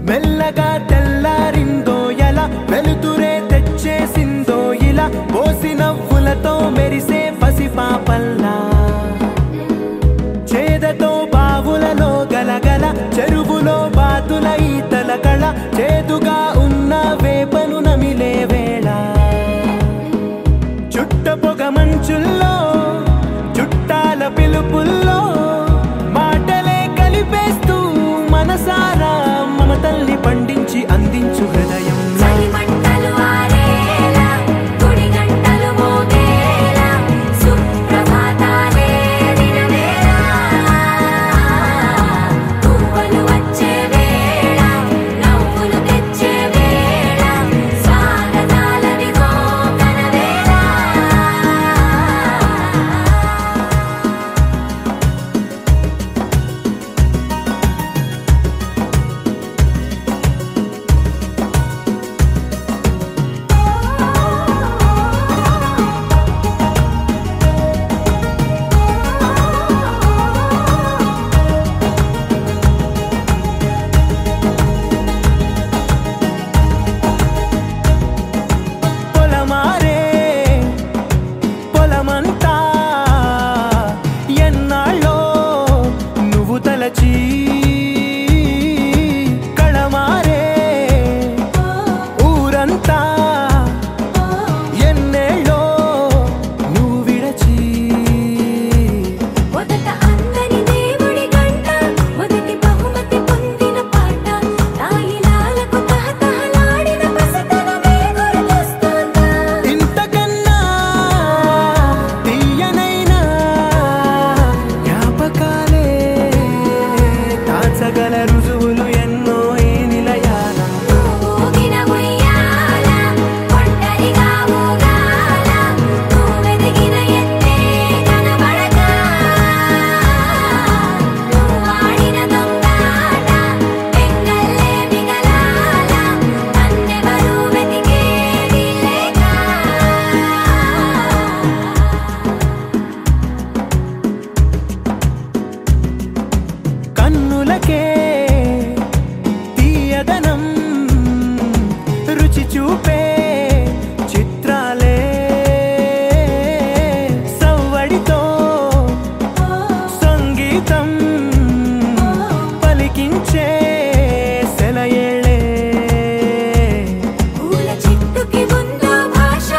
మెల్లగా తెల్లారిందో ఎలా వెలుతురే తెచ్చేసిందో ఇలా పోసి నవ్వులతో మెరిసే పసిపాపల్లా చేదతో బావులలో గలగల చెరువులో బాతుల ఈతల కళ చేదుగా ఉన్న వేపను నమిలే వేళ చుట్ట పొగ మంచుల్లో చుట్టాల పిలుపుల్లో మాటలే కలిపేస్తూ మనసారా మమతల్ని పండించి అందించు హృదయం కళమారే ఊరంతా ఎన్నేళ్ళో నువ్వు విడచి మొదట అందరి దేవుడి గంట మొదటి బహుమతి పొందిన పాట తాయిలాలకు తహతహలాడిన పసితనమే గుర్తొస్తుందా ఇంతకన్నా తీయనైనా జ్ఞాపకాలే తాచగల రుజువులు ఎన్నో ఈ నిలయాల ఊగిన ఉయ్యాల ఒంటరిగా ఊగాల నువ్వెదిగిన ఎత్తే కనబడక నువ్వాడిన దొంగాట ఎంగల్లే మిగలాల నన్నెవరూ వెతికేది లేక కన్నులకే తీయదనం రుచి చూపే చిత్రాలే సవ్వడితో సంగీతం పలికించే సెలయేళే పూల చెట్టుకి ఉందో భాష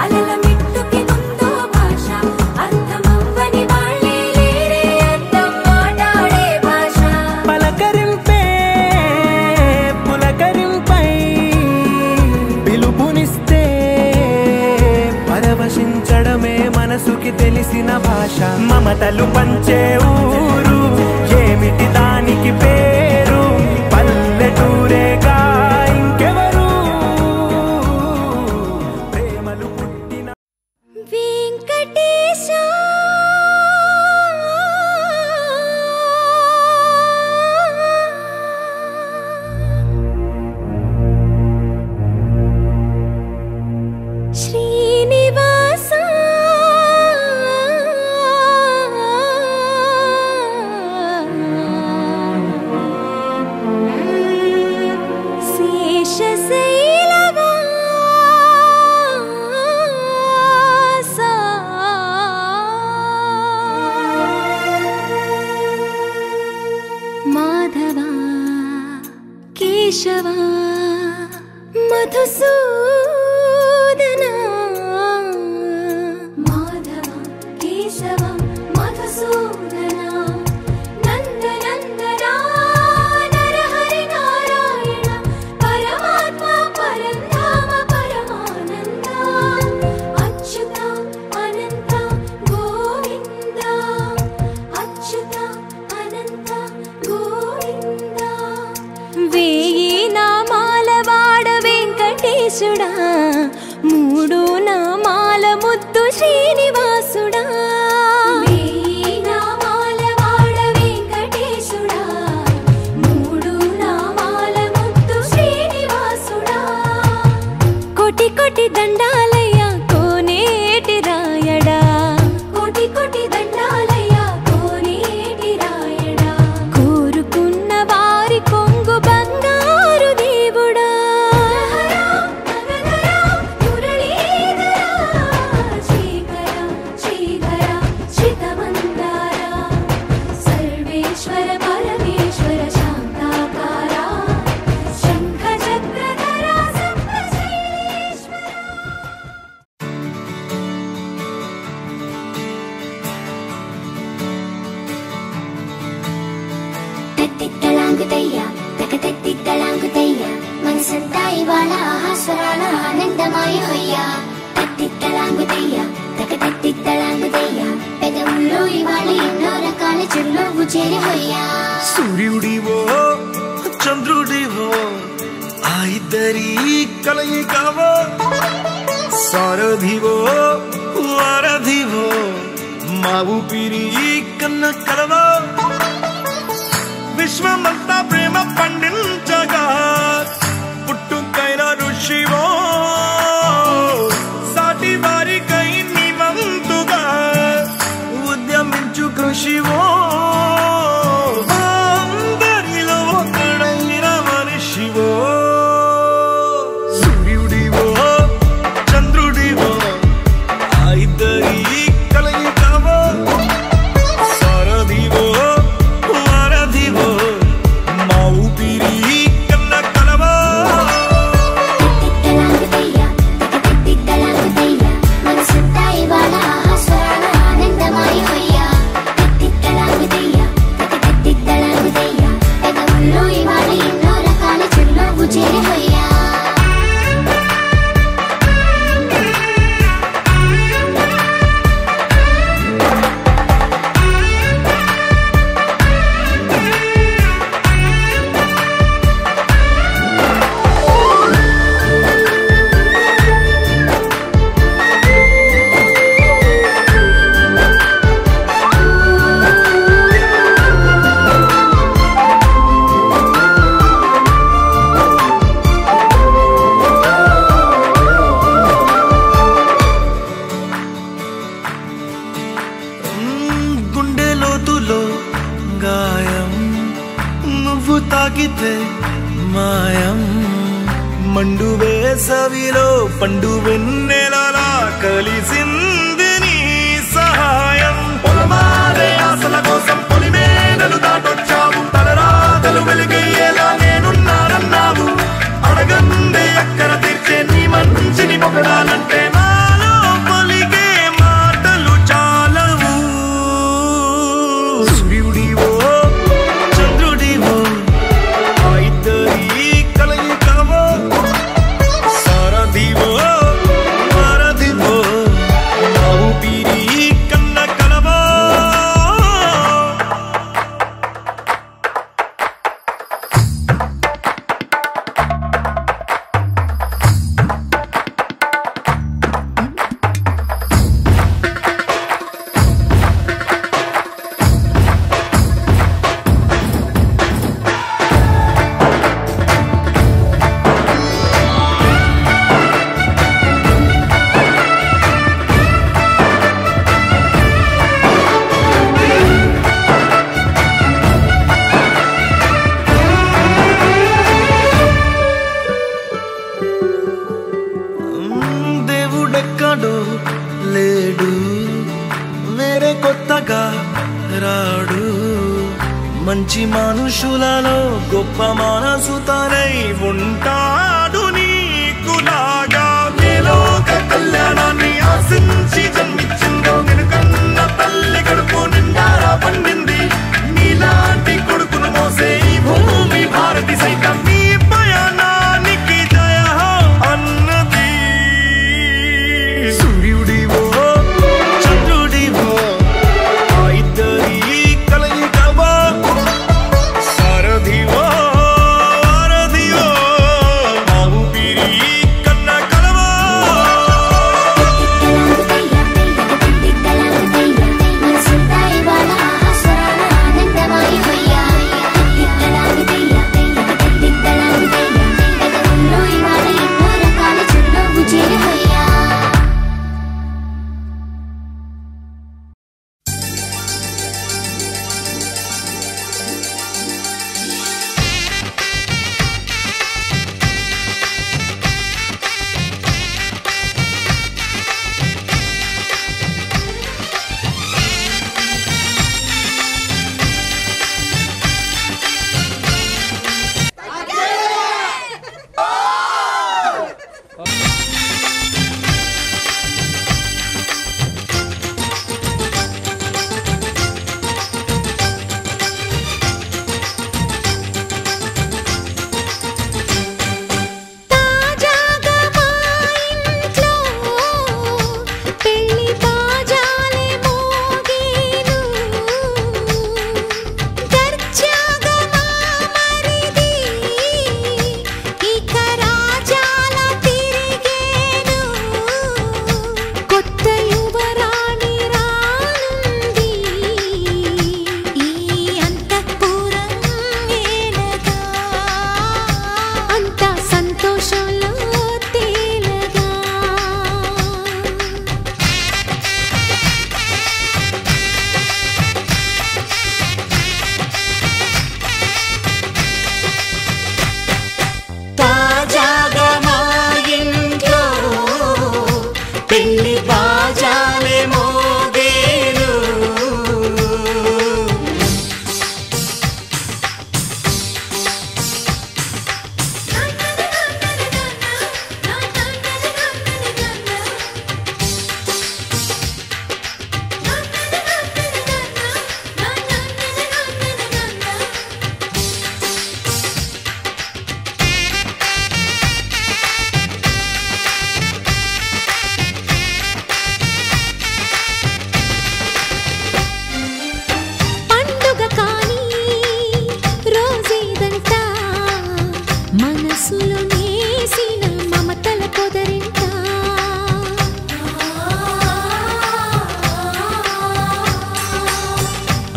అలల మిట్టుకి ఉందో భాష అర్థమవ్వని వాళ్ళే లేరే అర్థం మాట్లాడే భాష పలకరింపే పులకరింపై పిలుపునిస్తే పరవశించడమే మనసుకి తెలిసిన భాష మమతలు పంచే ఊరు ఏమిటి దానికి పేరు పల్లెటూరేగా ఇంకెవరు ప్రేమలు పుట్టిన వెంకటేశ శ్రీనివాస శేషశైలవాస మాధవ కేశవ మధుసూదన మాధవ కేశవ మధుసూదన నందనందనా నరహరి నారాయణ పరమాత్మ పరంధామ పరమానంద అచ్యుత అనంత గోవింద అచ్యుత తిక్కలాంగుతయ్యా తకతెత్తిక్కలాంగుతయ్యా మనసంతా ఇవాళ ఆహాస్వరాల ఆనందమాయ హొయ్యా తిక్కలాంగుతయ్యా తకతెత్తిక్కలాంగుతయ్యా పెదవుల్లో ఇవాళ ఎన్నో రకాల చిరునవ్వు చేరి హొయ్యా సూర్యుడివో చంద్రుడివో ఆ ఇద్దరి కలయికవో సారథివో వారధివో మా ఊపిరి కన్న కలవో విశ్వమంతా ప్రేమ పండించగా పుట్టుకైన ఋషివో సాటి వారికై నివంతుగా ఉద్యమించు కృషివో అందరిలో ఒకడైన మనిషివో సూర్యుడివో చంద్రుడివో ఆ ఇద్దరి కలయికవో సారథివో వారధివో మా ఊపిరి కన్న కలవో తిక్కలాంగుతయ్యా తకతెత్తిక్కలాంగుతయ్యా మనసంతా ఇవాళ ఆహాస్వరాల ఆనందమాయ హొయ్యా తిక్కలాంగుతయ్యా తకతెత్తిక్కలాంగుతయ్యా పెదవుల్లో ఇవాళ ఎన్నో రకాల చిరునవ్వు చేరి హొయ్యా గుండె లోతులో గాయం నువ్వు తాకితే మాయం మండు వేసవిలో పండు వెన్నెలలా కలిసింది నీ సహాయం పొలమారే ఆశల కోసం పొలిమేనలు దాటొచ్చావు తలరాతలు వెలుగయ్యేలా నేనున్నానన్నావు అడగందే అక్కర తీర్చే నీ మంచిని పొగడాలంటే నాలో పలికే మాటలు చాలవు సూర్యుడివో చంద్రుడివో ఆ ఇద్దరి కలయికవో సారథివో వారధివో మా ఊపిరి కన్న కలవో దేవుడెక్కడో లేడు వేరే కొత్తగా రాడు మంచి మనుషులలో గొప్ప మనసు తనై ఉంటాడు నీకులాగా నీలోక కళ్యాణాన్ని ఆశించి జన్మించిందో నిన్నుకన్న తల్లి కడుపు నిండారా పండింది నీలాంటి కొడుకును మోసే ఈ భూమి భారతి సైతం నీ పయనానికి జయ అన్నది సూర్యుడివో చంద్రుడివో ఆ ఇద్దరి కలయికవో సారథివో వారధివో మా ఊపిరి కన్న కలవో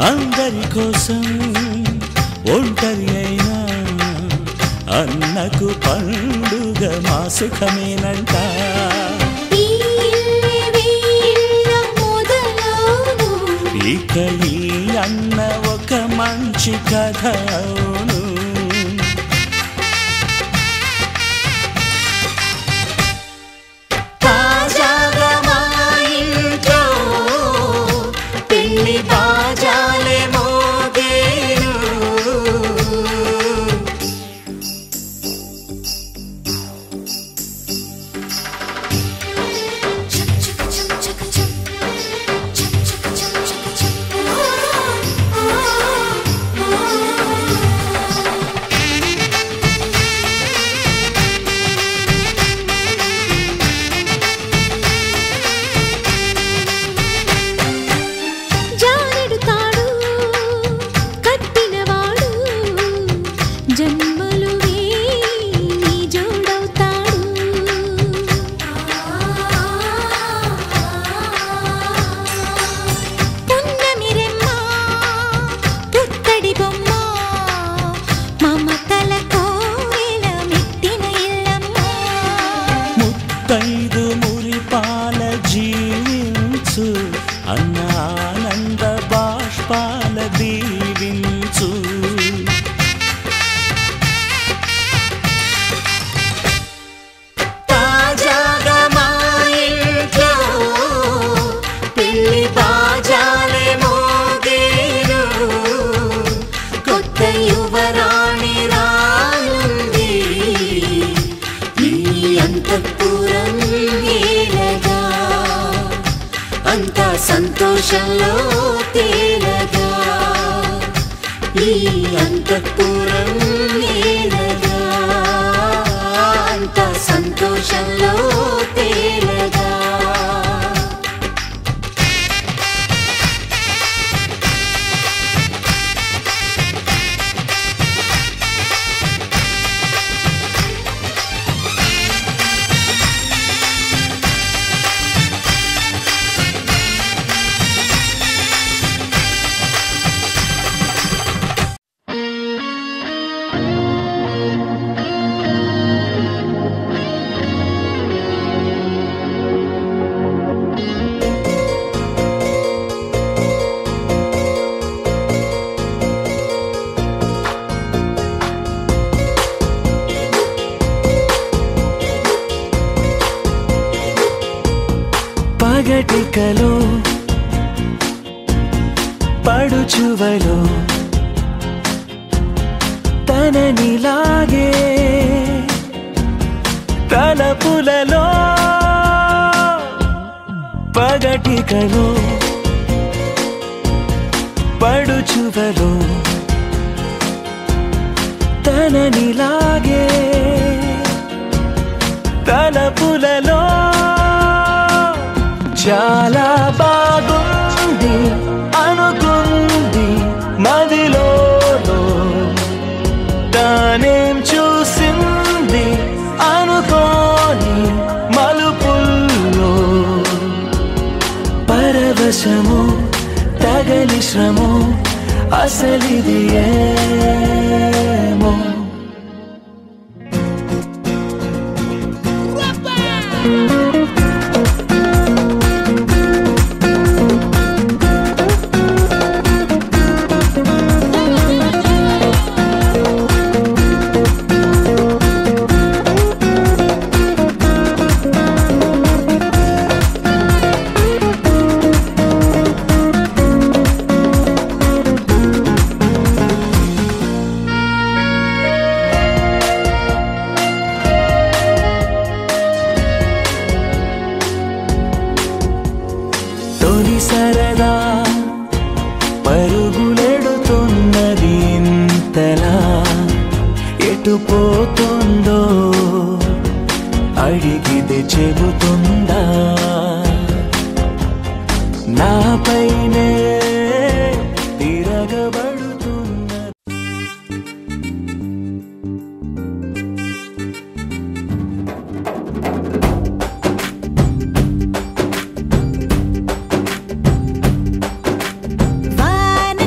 అందరి కోసం ఒంటరి అయినా అన్నకు పండుగ మా సుఖమేనంట. ఇక ఈ అన్న ఒక మంచి కథ అవును. తాజాగా మా ఇంట్లో పెళ్లి బాజాలే మోగేను. ముత్తైదు మురిపాల జీవించు అన్న ఆనంద బాష్పాల దీవించు. తాజాగా మా ఇంట్లో పెళ్లి బాజాలే మోగేను. కొత్త యువరాణి రానుంది ఈ అంతఃపురం ఏలగా. అంతా సంతోషంలో తేలగా ఈ అంతఃపురం ఏలగా. అంతా సంతోషంలో తేలగా. పగటికలో పడుచువలో తననిలాగే తలపులలో. పగటికలో పడుచువలో తననిలాగే తలపులలో. చాలా బాగుంది అనుకుంది మదిలో, తానేం చూసింది అనుకోని మలుపుల్లో. పరవశము తగలి శ్రమో అసలిది ఏమో. సరదా పరుగులెడుతున్నది ఇంతలా, ఎటు పోతుందో అడిగితే చెబుతుందా. నాపైనే తిరగబడుతున్న వాన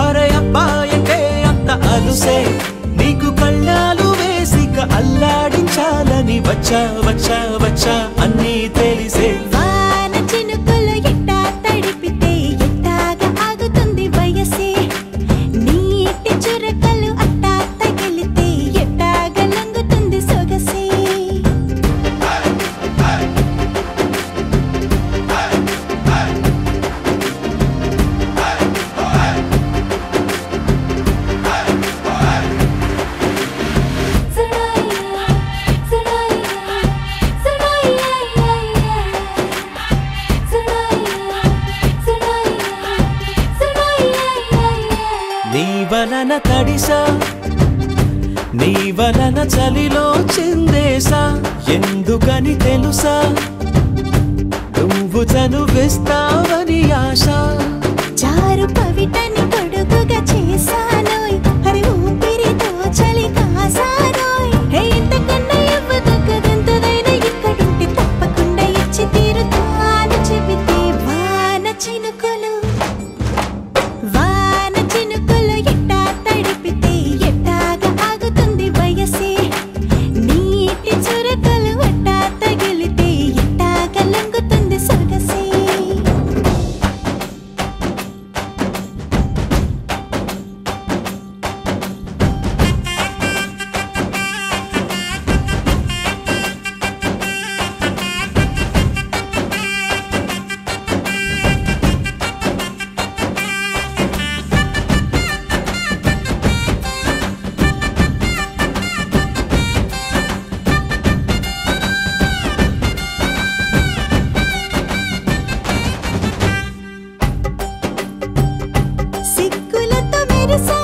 అరే అబ్బాయంటే అంత అలుసే నీకు కళ్ళాలు వేసిక అల్లాడించాలని వచ్చా వచ్చా వచ్చా అన్నీ తెలిసే వాన చినుకులు ఎట్టా తడిపితే ఎట్టాగా ఆగుతుంది వయసే నీటి చురకలు అట్టా తగిలితే ఎట్టాగా లంగుతుంది సొగసే నీ వలన తడిసా నీ వలన చలిలో చిందేసా ఎందుకని తెలుసా నువ్వు చనువిస్తావని ఆశ చారు పవిటని పొడుగుగా చేశానోయ్ హరి ఊపిరితో చలి కాసానోయ్ హే ఇంతకన్నా ఇవ్వదగ్గదెంతదైనా ఇక్కడుంటే తప్పకుండా ఇచ్చి తీరుతాను చెబితే వాన చినుకులు ఎట్టా తడిపితే ఎట్టాగా ఆగుతుంది వయసే నీటి చురకలు అట్టా తగిలితే ఎట్టాగా లంగుతుంది సొగసే సిగ్గులతో మెరిసా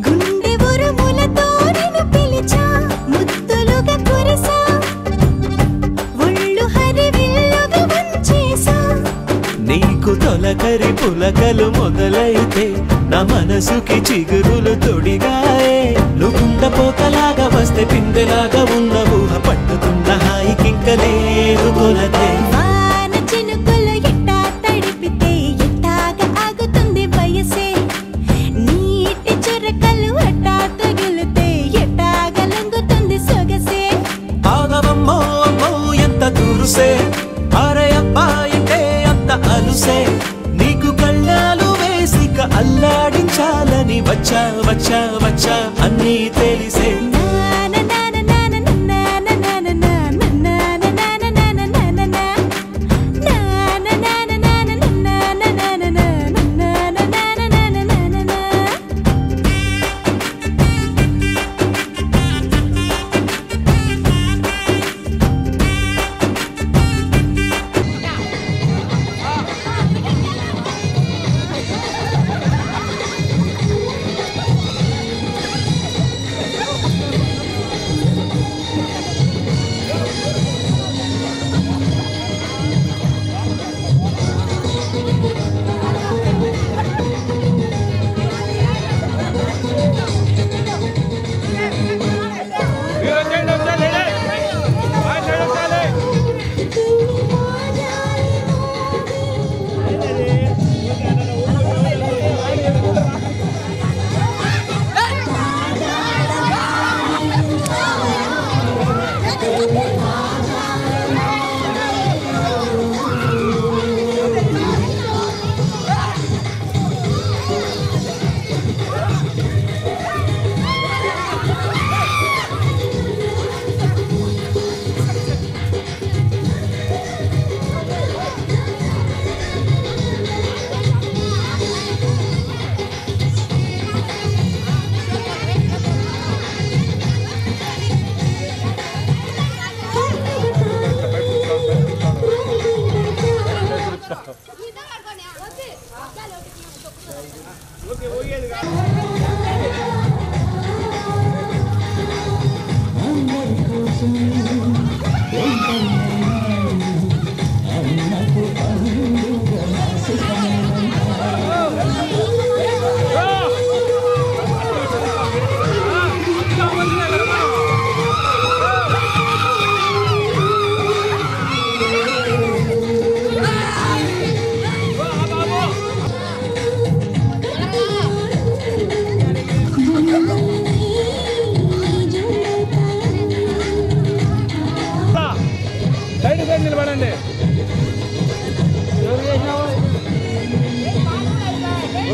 గుండె ఉరుములతో నిన్ను పిలిచా ముద్దులుగా కురిసా ఒళ్ళు హరివిల్లుగా వంచేసా నీకు తొలకరి పులకలు మొదలైతే నా మనసుకి చిగురులు తొడిగాయే నువ్వుండ పోతలాగా వస్తే పిందెలాగా ఉన్న ఊహ పట్టుతున్న హాయికింక లేదు కొలతే వాన చినుకులు ఎట్టా తడిపితే ఎట్టాగా ఆగుతుంది వయసే నీటి చురకలు అట్టా తగిలితే ఎట్టాగా లంగుతుంది సొగసే ఆగవమ్మో అమ్మో ఎంత దురుసే అరే అబ్బాయంటే అంత అలుసే నీకు కళ్ళాలు వేసిక అల్లాడించాలని వచ్చా వచ్చా వచ్చా అన్నీ తెలిసే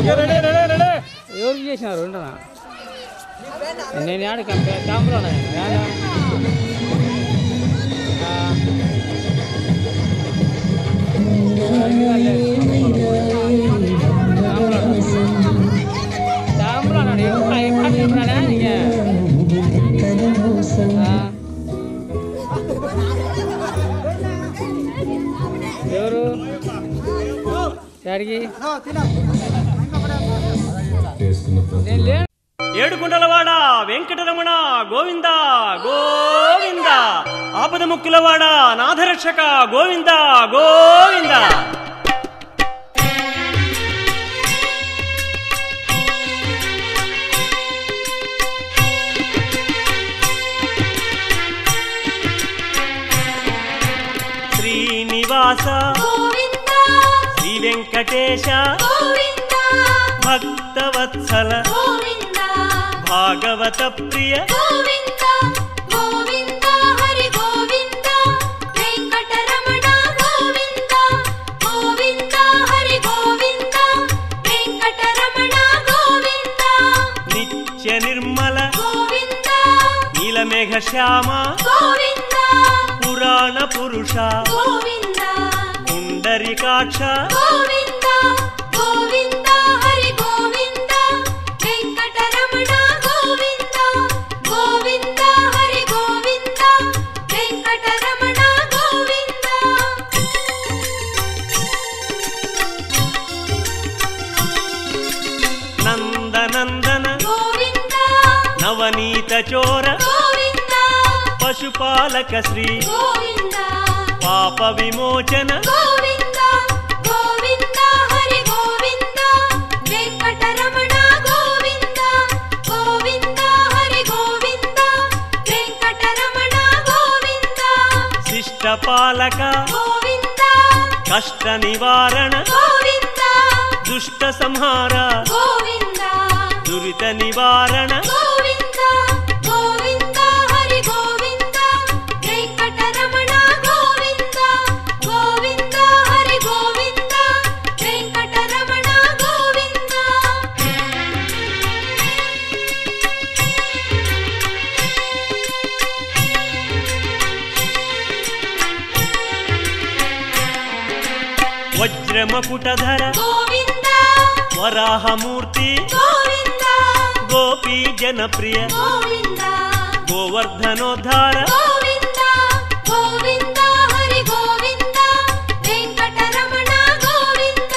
ఎవరికి చేసినారు ఉండనా నేను ఆడ క్యాంపులో ఎవరు అడిగి ఏడుకుంటలవాడ వెంకటరమణ గోవింద గోవింద ఆపద ముక్కులవాడ నాథరక్షక గోవింద గోవింద శ్రీనివాస శ్రీ వెంకటేశ భక్తవత్సల భాగవత ప్రియ గోవింద గోవింద హరి గోవింద వెంకటరమణ గోవింద గోవింద హరి గోవింద వెంకటరమణ గోవింద నిత్య నిర్మల గోవింద నీలమేఘ శ్యామ గోవింద పురాణ పురుష గోవింద పుండరీకాక్ష గోవింద గోవింద హరి గోవింద వెంకటరమణ గోవింద గోవింద హరి గోవింద వెంకటరమణ గోవింద నందనందన గోవింద నవనీత చోర గోవింద పశుపాలక శ్రీ గోవింద పాప విమోచన గోవింద గోవింద హరి గోవింద వెంకటరమణ గోవింద గోవింద హరి గోవింద వెంకటరమణ గోవింద శిష్టపాలక గోవింద కష్ట నివారణ గోవింద దుష్ట సంహార గోవింద దురిత నివారణ గోవింద గోవింద హరి గోవింద వెంకటరమణ గోవింద గోవింద హరి గోవింద వెంకటరమణ గోవింద వజ్రమకుటధర గోవింద వరాహమూర్తి గోవింద గోపీ జనప్రియ గోవింద గోవర్ధనోద్ధార గోవింద గోవింద హరి గోవింద వెంకటరమణ గోవింద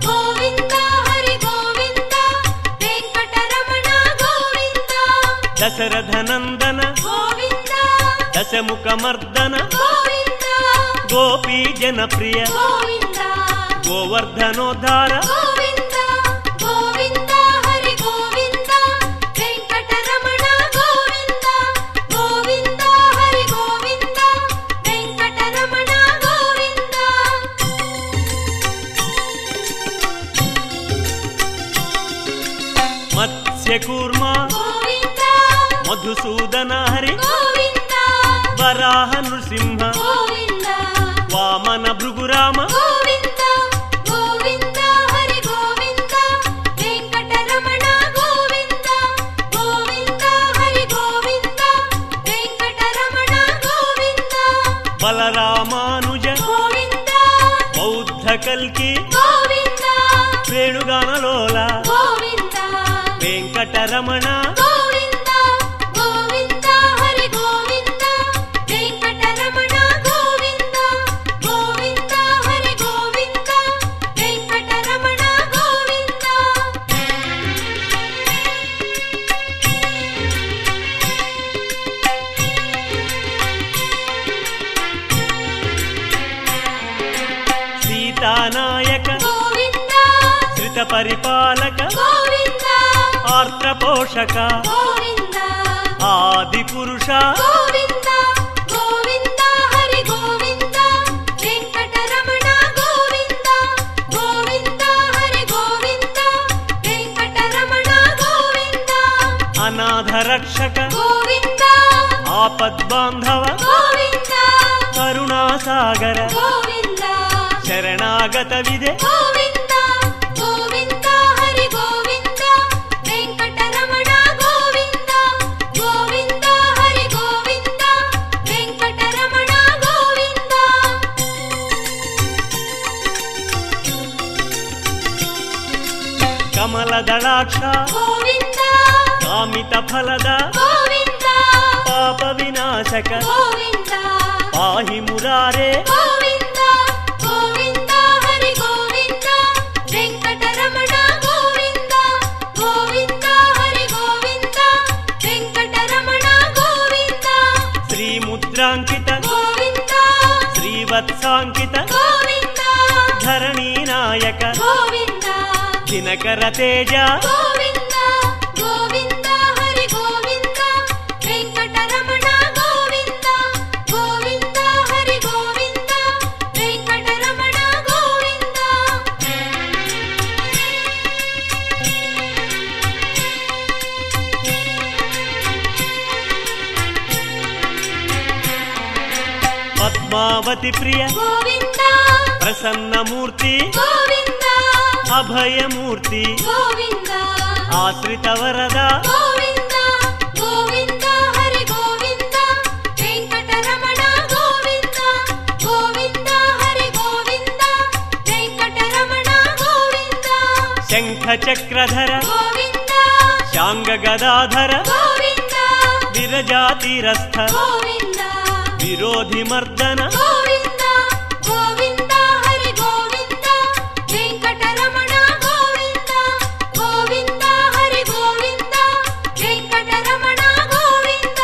గోవింద హరి గోవింద వెంకటరమణ గోవింద దశరథనందన గోవింద దశముఖమర్దన గోవింద గోపీ జనప్రియ గోవింద గోవర్ధనోద్ధార గోవింద గోవింద హరి గోవింద వెంకటరమణ గోవింద గోవింద హరి గోవింద వెంకటరమణ గోవింద మత్స్యకూర్మ గోవింద మధుసూదన హరి గోవింద వరాహ నృసింహ గోవింద వామన భృగురామ గోవింద గోవింద హరి గోవింద వెంకటరమణ గోవింద గోవింద హరి గోవింద వెంకటరమణ గోవింద బలరామానుజ గోవింద బౌద్ధ కల్కి గోవింద వేణుగానలోల గోవింద వెంకటరమణ గోవింద గోవింద హరి గోవింద వెంకటరమణ గోవింద గోవింద హరి గోవింద వెంకటరమణ గోవింద సీతానాయక గోవింద శ్రిత పరిపాలక గోవింద ఆర్ద్ర పోషక గోవింద ఆది పురుష గోవింద గోవింద హరి గోవింద వెంకటరమణ గోవింద గోవింద హరి గోవింద వెంకటరమణ గోవింద అనాథ రక్షక గోవింద ఆపద్బాంధవ గోవింద కరుణాసాగర గోవింద శరణాగత విదే గోవింద గోవింద హరి ಕಮಲದಳಾಕ್ಷ ಗೋವಿಂದ ಕಾಮಿತ ಫಲದ ಗೋವಿಂದ ಪಾಪ ವಿನಾಶಕ ಗೋವಿಂದ ಪಾಹಿ ಮುರಾರೆ ಗೋವಿಂದ ಗೋವಿಂದ ಹರಿ ಗೋವಿಂದ ವೆಂಕಟರಮಣ ಗೋವಿಂದ ಗೋವಿಂದ ಹರಿ ಗೋವಿಂದ ವೆಂಕಟರಮಣ ಗೋವಿಂದ ಶ್ರೀ ಮುದ್ರಾಂಕಿತ ಗೋವಿಂದ ಶ್ರೀವತ್ಸಾಂಕಿತ ಗೋವಿಂದ ಧರಣಿ ನಾಯಕ ಗೋವಿಂದ ದಿನಕರ ತೇಜ ಗೋವಿಂದ ಗೋವಿಂದ ಹರಿ ಗೋವಿಂದ ವೆಂಕಟರಮಣ ಗೋವಿಂದ ಗೋವಿಂದ ಹರಿ ಗೋವಿಂದ ವೆಂಕಟರಮಣ ಗೋವಿಂದ ಪದ್ಮಾವತಿ ಪ್ರಿಯ ಗೋವಿಂದ ಪ್ರಸನ್ನ ಮೂರ್ತಿ ಗೋವಿಂದ ಅಭಯ ಮೂರ್ತಿ ಗೋವಿಂದ ಆಶ್ರಿತ ವರದ ಗೋವಿಂದ ಗೋವಿಂದ ಹರಿ ಗೋವಿಂದ ವೆಂಕಟರಮಣ ಗೋವಿಂದ ಗೋವಿಂದ ಹರಿ ಗೋವಿಂದ ವೆಂಕಟರಮಣ ಗೋವಿಂದ ಶಂಖ ಚಕ್ರಧರ ಗೋವಿಂದ ಶಾಂಗ ಗದಾಧರ ಗೋವಿಂದ ವಿರಜಾತಿರಸ್ಥ ಗೋವಿಂದ ವಿರೋಧಿ ಮರ್ದನ ಗೋವಿಂದ ಗೋವಿಂದ ಹರಿ ಗೋವಿಂದ ವೆಂಕಟರಮಣ ಗೋವಿಂದ ಗೋವಿಂದ ಹರಿ ಗೋವಿಂದ ವೆಂಕಟರಮಣ ಗೋವಿಂದ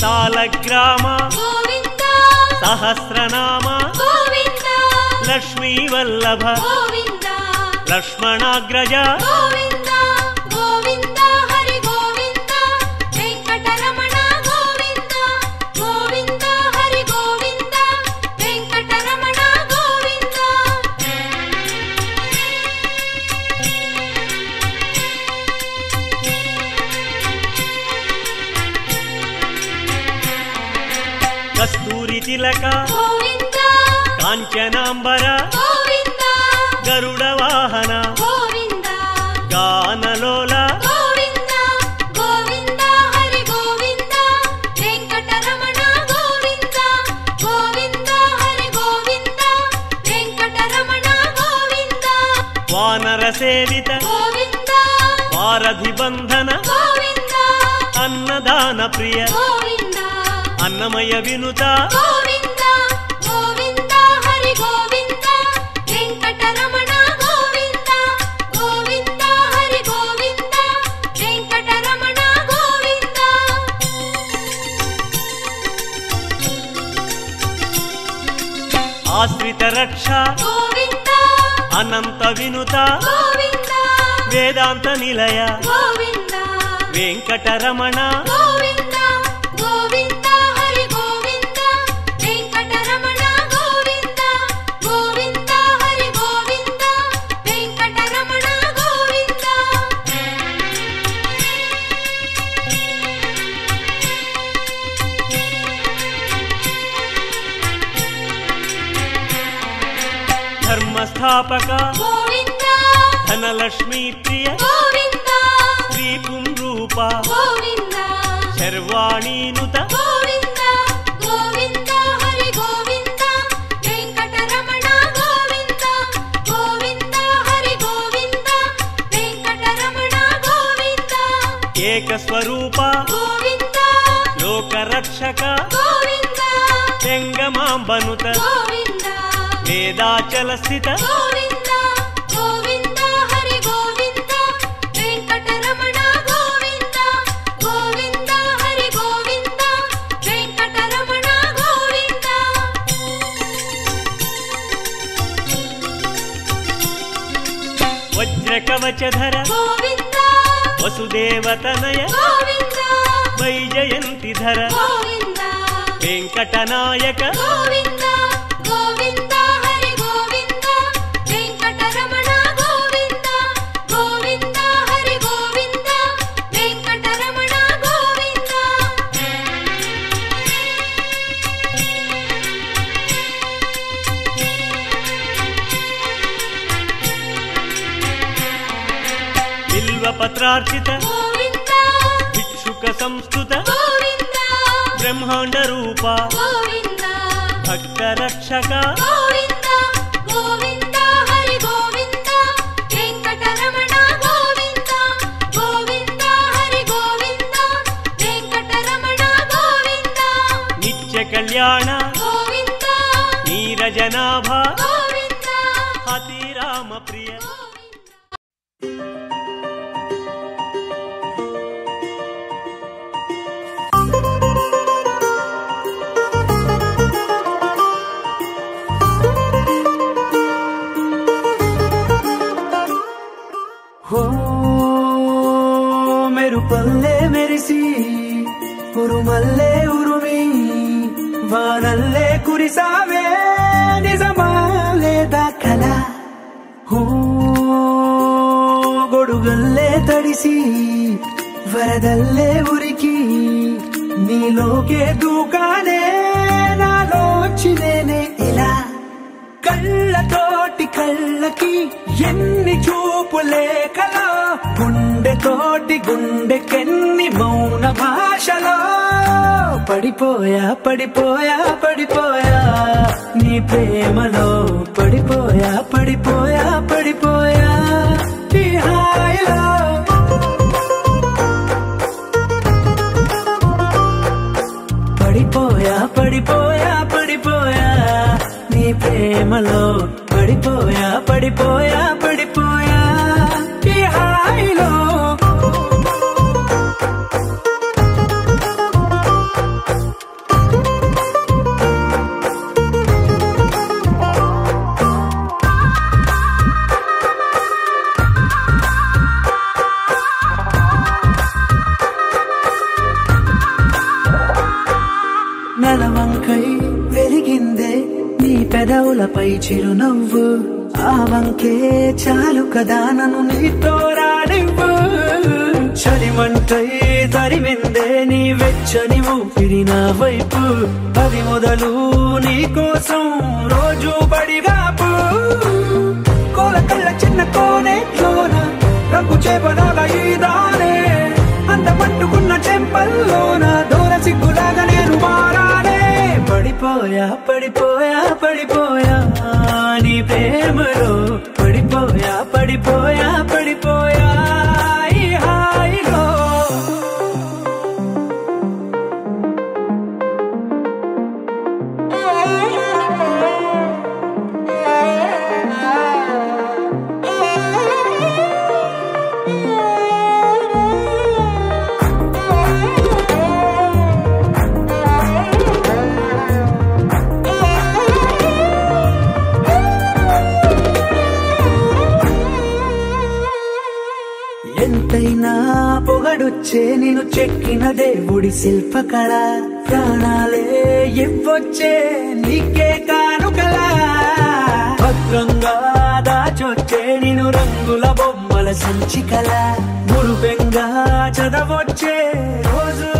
ಸಾಲಗ್ರಾಮ ಗೋವಿಂದ ಸಹಸ್ರನಾಮ ಗೋವಿಂದ ಲಕ್ಷ್ಮೀ ವಲ್ಲಭ ಗೋವಿಂದ ಲಕ್ಷ್ಮಣಾಗ್ರಜ ಗೋವಿಂದ ಗೋವಿಂದ ಹರಿ ಗೋವಿಂದ ವೆಂಕಟರಮಣ ಗೋವಿಂದ ಗೋವಿಂದ ಹರಿ ಗೋವಿಂದ ವೆಂಕಟರಮಣ ಗೋವಿಂದ ಕಸ್ತೂರಿ ತಿಲಕ ಗೋವಿಂದ ಕಾಂಚನಾಂಬರ ಗೋವಿಂದ ಗರುಡ ವಾಹನ ಗೋವಿಂದ ಗಾನಲೋಲ ಗೋವಿಂದ ಗೋವಿಂದ ಹರಿ ಗೋವಿಂದ ವೆಂಕಟರಮಣ ಗೋವಿಂದ ಗೋವಿಂದ ಹರಿ ಗೋವಿಂದ ವೆಂಕಟರಮಣ ಗೋವಿಂದ ವಾನರ ಸೇವಿತ ಗೋವಿಂದ ವಾರಧಿ ಬಂಧನ ಗೋವಿಂದ ಅನ್ನದಾನ ಪ್ರಿಯ ಗೋವಿಂದ ಅನ್ನಮಯ ವಿನುತ ಗೋವಿಂದ ಗೋವಿಂದ ಹರಿ ಗೋವಿಂದ ವೆಂಕಟರಮಣ ಗೋವಿಂದ ಗೋವಿಂದ ಹರಿ ಗೋವಿಂದ ವೆಂಕಟರಮಣ ಗೋವಿಂದ ಆಶ್ರಿತ ರಕ್ಷಾ ಗೋವಿಂದ ಅನಂತ ವಿನುತ ಗೋವಿಂದ ವೇದಾಂತ ನಿಲಯ ಗೋವಿಂದ ವೆಂಕಟರಮಣ ಗೋವಿಂದ ಗೋವಿಂದ ಹರಿ ಗೋವಿಂದ ವೆಂಕಟರಮಣ ಗೋವಿಂದ ಗೋವಿಂದ ಹರಿ ಗೋವಿಂದ ವೆಂಕಟರಮಣ ಗೋವಿಂದ ಧರ್ಮಸ್ಥಾಪಕ ಗೋವಿಂದ ಧನಲಕ್ಷ್ಮೀ ಪ್ರಿಯ ಗೋವಿಂದ ಶ್ರೀ ಪುಂರೂಪ ಗೋವಿಂದ ಶರ್ವಾಣೀನುತ ಗೋವಿಂದ ಗೋವಿಂದ ಹರಿ ಗೋವಿಂದ ವೆಂಕಟರಮಣ ಗೋವಿಂದ ಗೋವಿಂದ ಹರಿ ಗೋವಿಂದ ವೆಂಕಟರಮಣ ಗೋವಿಂದ ಏಕ ಸ್ವರೂಪ ಗೋವಿಂದ ಲೋಕರಕ್ಷಕ ಗೋವಿಂದ ವ್ಯಂಗಮಾಂಬನುತ ಗೋವಿಂದ ವೇದಾಚಲ ಸ್ಥಿತ ಗೋವಿಂದ ಗೋವಿಂದ ಹರಿ ಗೋವಿಂದ ವೆಂಕಟರಮಣ ಗೋವಿಂದ ಗೋವಿಂದ ಹರಿ ಗೋವಿಂದ ವೆಂಕಟರಮಣ ಗೋವಿಂದ ವಜ್ರಕವಚಧರ ಗೋವಿಂದ ವಸುದೇವತನಯ ಗೋವಿಂದ ವೈಜಯಂತಿಧರ ಗೋವಿಂದ ವೆಂಕಟನಾಯಕ ಗೋವಿಂದ ಗೋವಿಂದ ಹರಿ ಗೋವಿಂದ ವೆಂಕಟರಮಣ ಗೋವಿಂದ ಗೋವಿಂದ ಹರಿ ಗೋವಿಂದ ವೆಂಕಟರಮಣ ಗೋವಿಂದ ಬಿಲ್ವಪತ್ರಾರ್ಚಿತ ಗೋವಿಂದ ಭಿಕ್ಷುಕ ಸಂಸ್ತುತ ಗೋವಿಂದ ಬ್ರಹ್ಮಾಂಡ ರೂಪ ಗೋವಿಂದ భక్త రక్షక గోవింద గోవింద హరి గోవింద వెంకటరమణ గోవింద గోవింద హరి గోవింద వెంకటరమణ గోవింద నిత్య కళ్యాణ గోవింద నీరజనాభ గోవింద అతి రామ ప్రియ మెరుపల్లే మెరిసి ఉరుమల్లే ఉరుమి వానల్లే కురిసావే నిజమా లేదా కల గొడుగల్లే తడిసి వరదల్లే ఉరికి నీలోకే దూకానే నాలోచి నేనే ఇలా కళ్ళతోటి కళ్ళకి ఎన్ని చూపులే కలా గుండెతోటి గుండెకెన్ని మౌన భాషలో పడిపోయా పడిపోయా పడిపోయా నీ ప్రేమలో పడిపోయా పడిపోయా పడిపోయా ఈ హాయిలో పడిపోయా పడిపోయా పడిపోయా నీ ప్రేమలో పడిపోయా పడిపోయా పడిపోయా ఈ హాయిలో నలవంకై వెలిగిందే నీ పెదవులపై చిరునవ్వు ఆ వంకే చాలు కదా నన్ను నీతో రానివ్వు చలిమంటై తరిమిందే నీ వెచ్చని ఊపిరి నా వైపు పది మొదలు నీ కోసం రోజు బడిగాపు కోల కళ్ళ చిన్న కోనేట్లోన రంగు చేపలాగా ఈ దానే అందమంటుకున్న చెంపల్లోన దూర సిగ్గులాగా నేను మారానే పడిపోయా పడిపోయా పడిపోయా నీ ప్రేమలో పడిపోయా పడిపోయా పడిపోయా ఈ హాయిలో ఎంతైనా పొగడొచ్చే నేను చెక్కిన దేవుడి శిల్పకళ ప్రాణాలే ఇవ్వొచ్చే నీకే కానుకలా భద్రంగా దాచొచ్చే నేను రంగుల బొమ్మల సంచికల మురుపెంగా చదవొచ్చే రోజు